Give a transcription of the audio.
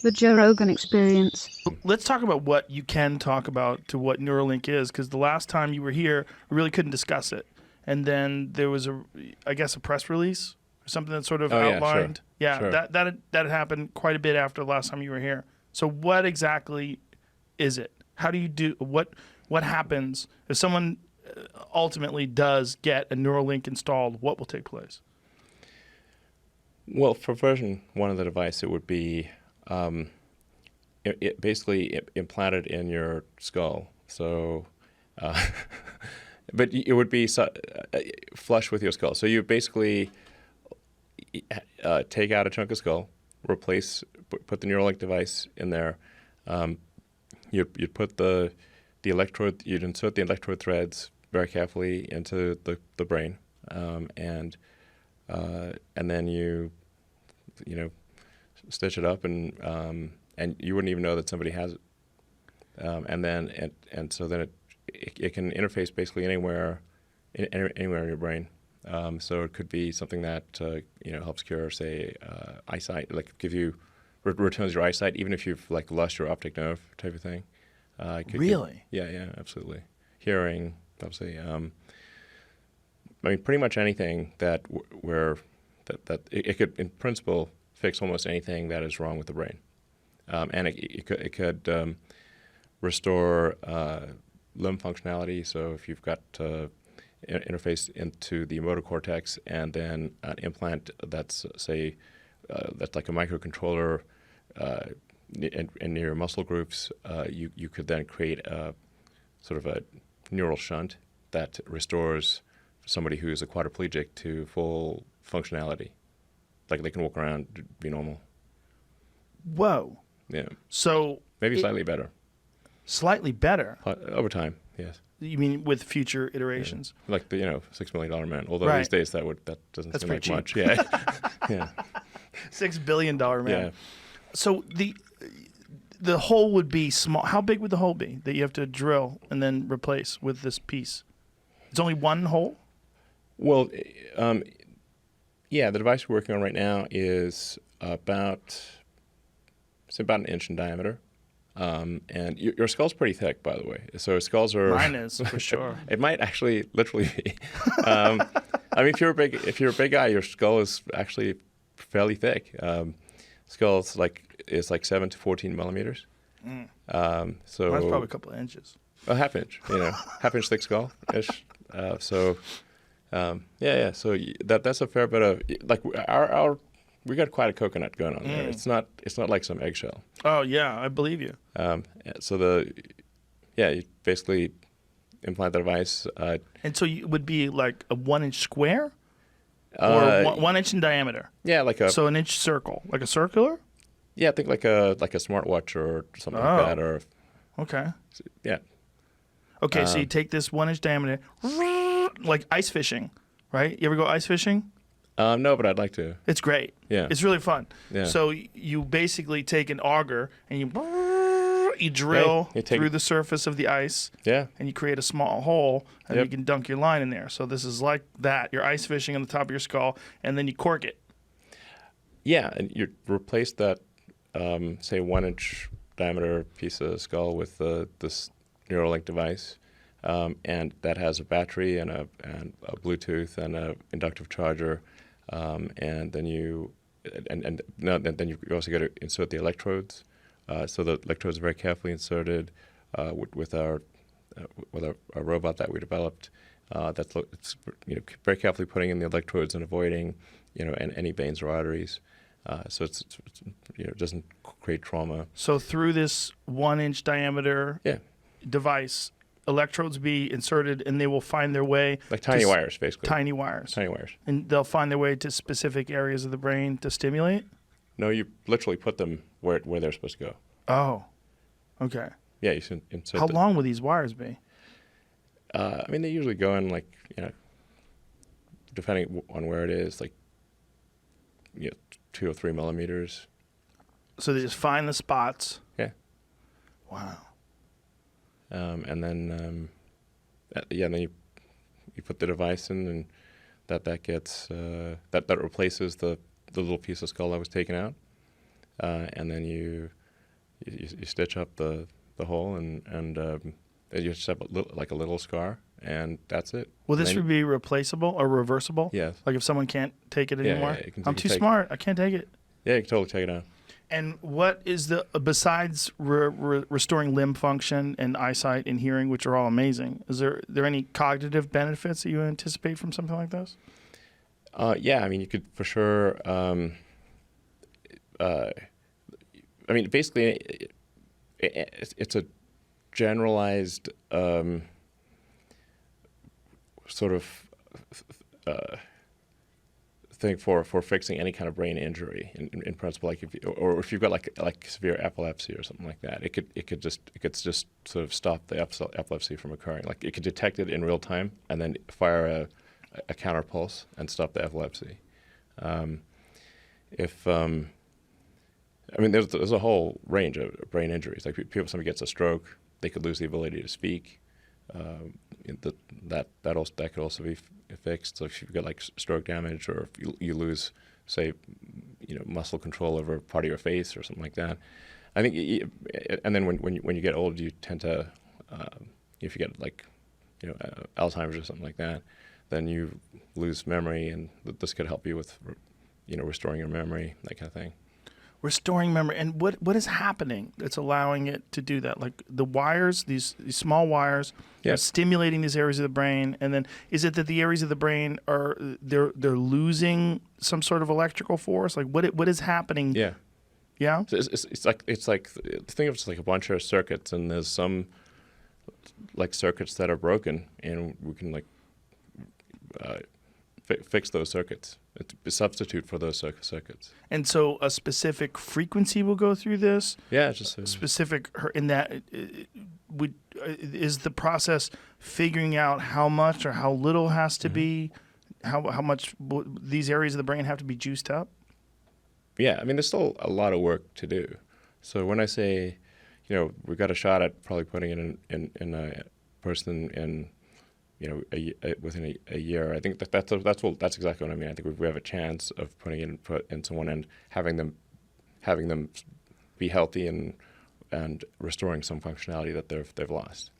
The Joe Rogan Experience. Let's talk about what you can talk about to what Neuralink is, because the last time you were here, we really couldn't discuss it. And then there was I guess, a press release or something that sort of outlined. Yeah, sure. That had happened quite a bit after the last time you were here. So what exactly is it? How do you do what happens if someone ultimately does get a Neuralink installed? What will take place? Well, for version 1 of the device, it would be it basically implanted in your skull. So, but it would be flush with your skull. So you basically take out a chunk of skull, put the Neuralink device in there. You'd put the electrode. You'd insert the electrode threads very carefully into the brain, and then you stitch it up, and you wouldn't even know that somebody has it. So then it can interface basically anywhere in your brain. So it could be something that helps cure, say, eyesight, like returns your eyesight, even if you've lost your optic nerve type of thing. Really? Yeah, absolutely. Hearing, obviously. Pretty much anything that it could, in principle, fix almost anything that is wrong with the brain, and it could restore limb functionality. So if you've got interface into the motor cortex, and then an implant that's that's like a microcontroller in your muscle groups, you could then create a sort of a neural shunt that restores somebody who's a quadriplegic to full functionality. Like they can walk around, be normal. Whoa. Yeah. So maybe slightly better. Slightly better? Over time, yes. You mean with future iterations? Yeah. Like the $6 million man. Although these days that doesn't That's seem like cheap. much. Yeah. Yeah. $6 billion man. Yeah. So the hole would be small. How big would the hole be that you have to drill and then replace with this piece? It's only one hole? Well, yeah, the device we're working on right now is about an inch in diameter. And your skull's pretty thick, by the way. So skulls are... Mine is, for sure. It might actually literally be. If you're a big guy, your skull is actually fairly thick. Skull's is 7 to 14 millimeters. Mm. So that's probably a couple of inches. A half inch, half inch thick skull-ish. Yeah. So that's a fair bit of we got quite a coconut going on there. It's not like some eggshell. Oh yeah, I believe you. You basically implant the device. And so it would be like a 1 inch square, or 1 inch in diameter. Yeah, so an inch circle, like a circular. Yeah, I think like a smartwatch or something like that. Or okay. Yeah. Okay, so you take this 1 inch diameter, like ice fishing, right? You ever go ice fishing? No, but I'd like to. It's great. Yeah. It's really fun. Yeah. So you basically take an auger and you drill through the surface of the ice. Yeah. And you create a small hole, and Yep. you can dunk your line in there. So this is like that. You're ice fishing on the top of your skull, and then you cork it. Yeah, and you replace that, say, 1 inch diameter piece of skull with this Neuralink device, and that has a battery and a Bluetooth and a inductive charger, and then you also got to insert the electrodes. So the electrodes are very carefully inserted with our robot that we developed. It's very carefully putting in the electrodes and avoiding any veins or arteries. So it doesn't create trauma. So through this 1 inch diameter device, electrodes be inserted, and they will find their way like tiny wires, basically. Tiny wires. Tiny wires. And they'll find their way to specific areas of the brain to stimulate? No, you literally put them where they're supposed to go. Oh, okay. Yeah, you insert. How long will these wires be? They usually go in depending on where it is, 2 or 3 millimeters. So they just find the spots. Yeah. Wow. And then, then you put the device in, and that gets that replaces the little piece of skull that was taken out. and then you stitch up the hole, and you just have like a little scar, and that's it. Will And this then be replaceable or reversible? Yes. Like if someone can't take it Yeah, anymore? yeah, I'm too smart. I can't take it. Yeah, you can totally take it out. And what is besides restoring limb function and eyesight and hearing, which are all amazing, is there any cognitive benefits that you anticipate from something like this? Yeah, I mean, you could for sure. I mean, basically, it's a generalized sort of thing for fixing any kind of brain injury. In principle, like if you've got like severe epilepsy or something like that, it could just sort of stop the epilepsy from occurring. Like it could detect it in real time and then fire a counter pulse and stop the epilepsy. I mean, there's a whole range of brain injuries. Like somebody gets a stroke, they could lose the ability to speak. That could also be fixed. So if you've got like stroke damage, or if you lose, say, muscle control over part of your face or something like that, I think. And then when you get old, you tend to, if you get like, Alzheimer's or something like that, then you lose memory, and this could help you with, restoring your memory, that kind of thing. Restoring memory. And what is happening that's allowing it to do that? Like the wires, these small wires, are stimulating these areas of the brain, and then is it that the areas of the brain they're losing some sort of electrical force? Like what is happening? Yeah. Yeah. So it's like think of it as like a bunch of circuits, and there's some like circuits that are broken, and we can like fix those circuits. Substitute for those circuits. And so a specific frequency will go through this? Yeah, just specific in that is the process figuring out how much or how little has to be, how much these areas of the brain have to be juiced up? Yeah, I mean, there's still a lot of work to do. So when I say, we've got a shot at probably putting it in a person in, within a year, I think that's exactly what I mean. I think we have a chance of putting it in someone and having them be healthy and restoring some functionality that they've lost.